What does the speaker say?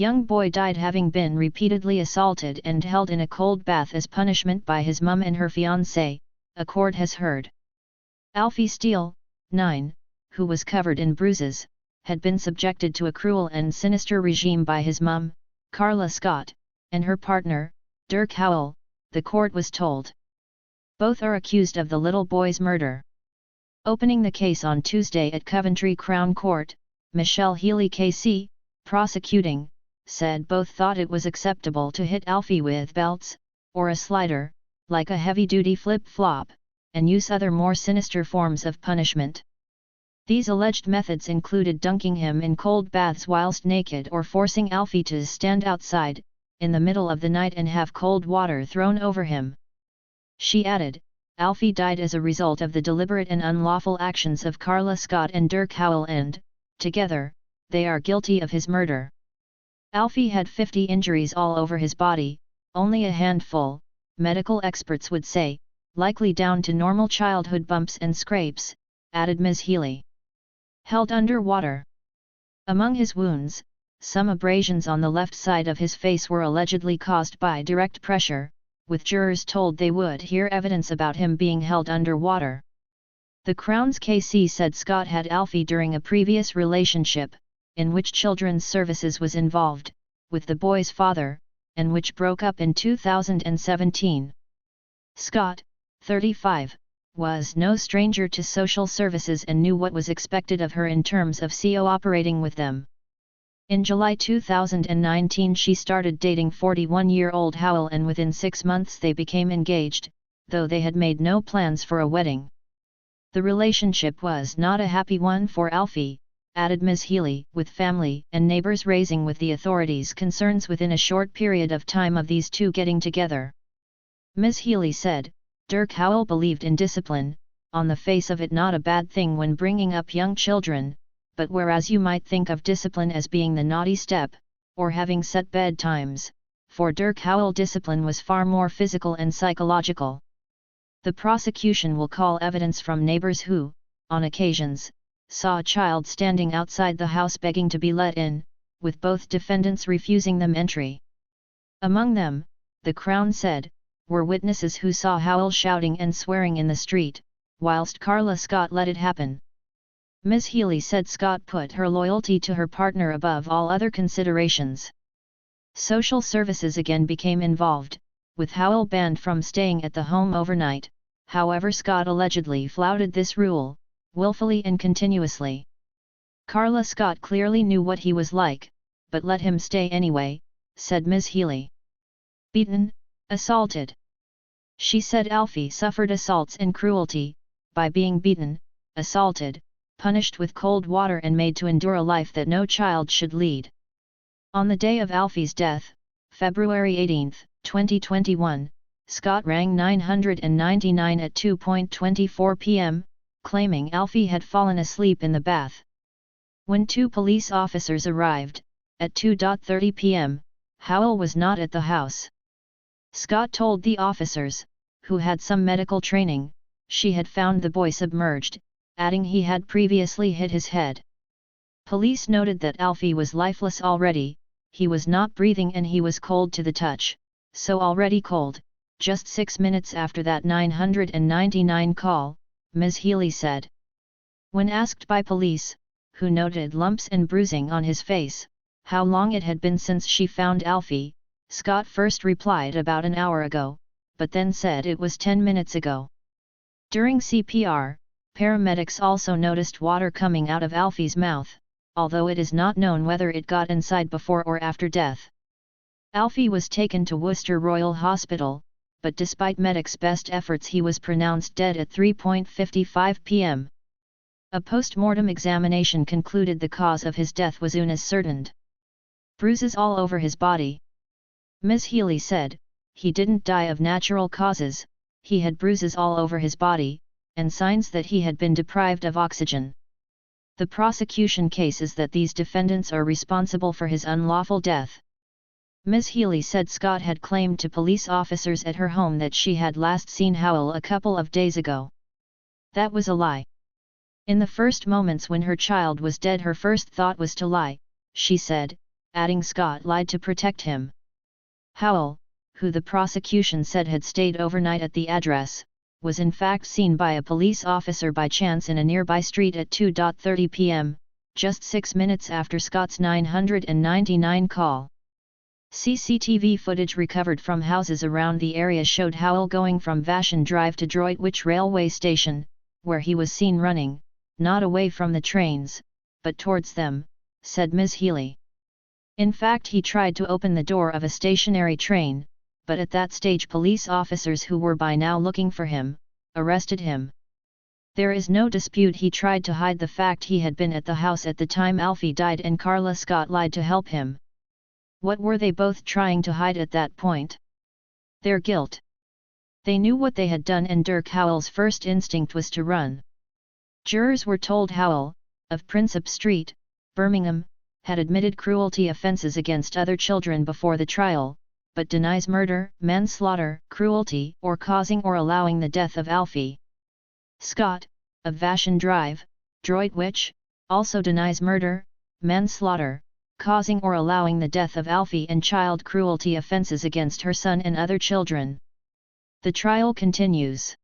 young boy died having been repeatedly assaulted and held in a cold bath as punishment by his mum and her fiancé, a court has heard. Alfie Steele, 9, who was covered in bruises, had been subjected to a cruel and sinister regime by his mum, Carla Scott, and her partner, Dirk Howell, the court was told. Both are accused of the little boy's murder. Opening the case on Tuesday at Coventry Crown Court, Michelle Healy KC, prosecuting, said both thought it was acceptable to hit Alfie with belts, or a slider, like a heavy-duty flip-flop, and use other more sinister forms of punishment. These alleged methods included dunking him in cold baths whilst naked or forcing Alfie to stand outside, in the middle of the night and have cold water thrown over him. She added, Alfie died as a result of the deliberate and unlawful actions of Carla Scott and Dirk Howell and, together, they are guilty of his murder. Alfie had 50 injuries all over his body, only a handful, medical experts would say, likely down to normal childhood bumps and scrapes, added Ms. Healy. Held under water. Among his wounds, some abrasions on the left side of his face were allegedly caused by direct pressure, with jurors told they would hear evidence about him being held under water. The Crown's KC said Scott had Alfie during a previous relationship, in which Children's Services was involved, with the boy's father, and which broke up in 2017. Scott, 35, was no stranger to social services and knew what was expected of her in terms of cooperating with them. In July 2019 she started dating 41-year-old Howell and within 6 months they became engaged, though they had made no plans for a wedding. The relationship was not a happy one for Alfie, added Ms. Healy, with family and neighbors raising with the authorities concerns within a short period of time of these two getting together. Ms. Healy said, Dirk Howell believed in discipline, on the face of it not a bad thing when bringing up young children, but whereas you might think of discipline as being the naughty step, or having set bedtimes, for Dirk Howell discipline was far more physical and psychological. The prosecution will call evidence from neighbors who, on occasions, saw a child standing outside the house begging to be let in, with both defendants refusing them entry. Among them, the Crown said, were witnesses who saw Howell shouting and swearing in the street, whilst Carla Scott let it happen. Ms. Healy said Scott put her loyalty to her partner above all other considerations. Social services again became involved, with Howell banned from staying at the home overnight, however Scott allegedly flouted this rule, willfully and continuously. Carla Scott clearly knew what he was like, but let him stay anyway, said Ms. Healy. Beaten, assaulted. She said Alfie suffered assaults and cruelty, by being beaten, assaulted, punished with cold water and made to endure a life that no child should lead. On the day of Alfie's death, February 18, 2021, Scott rang 999 at 2:24 p.m., claiming Alfie had fallen asleep in the bath. When 2 police officers arrived, at 2:30 p.m., Howell was not at the house. Scott told the officers, who had some medical training, she had found the boy submerged, adding he had previously hit his head. Police noted that Alfie was lifeless already, he was not breathing and he was cold to the touch, so already cold, just 6 minutes after that 999 call, Ms. Healy said. When asked by police, who noted lumps and bruising on his face, how long it had been since she found Alfie, Scott first replied about an hour ago, but then said it was 10 minutes ago. During CPR, paramedics also noticed water coming out of Alfie's mouth, although it is not known whether it got inside before or after death. Alfie was taken to Worcester Royal Hospital, but despite medics' best efforts he was pronounced dead at 3:55 p.m. A post-mortem examination concluded the cause of his death was unascertained. Bruises all over his body. Ms. Healy said, he didn't die of natural causes, he had bruises all over his body, and signs that he had been deprived of oxygen. The prosecution case is that these defendants are responsible for his unlawful death. Ms. Healy said Scott had claimed to police officers at her home that she had last seen Howell a couple of days ago. That was a lie. In the first moments when her child was dead her first thought was to lie, she said, adding Scott lied to protect him. Howell, who the prosecution said had stayed overnight at the address, was in fact seen by a police officer by chance in a nearby street at 2:30 p.m., just 6 minutes after Scott's 999 call. CCTV footage recovered from houses around the area showed Howell going from Vashon Drive to Droitwich railway station, where he was seen running, not away from the trains, but towards them, said Ms. Healy. In fact, he tried to open the door of a stationary train, but at that stage police officers who were by now looking for him, arrested him. There is no dispute he tried to hide the fact he had been at the house at the time Alfie died and Carla Scott lied to help him. What were they both trying to hide at that point? Their guilt. They knew what they had done and Dirk Howell's first instinct was to run. Jurors were told Howell, of Prinsep Street, Birmingham, had admitted cruelty offences against other children before the trial, but denies murder, manslaughter, cruelty, or causing or allowing the death of Alfie. Scott, of Vashon Drive, Droitwich, also denies murder, manslaughter, causing or allowing the death of Alfie and child cruelty offences against her son and other children. The trial continues.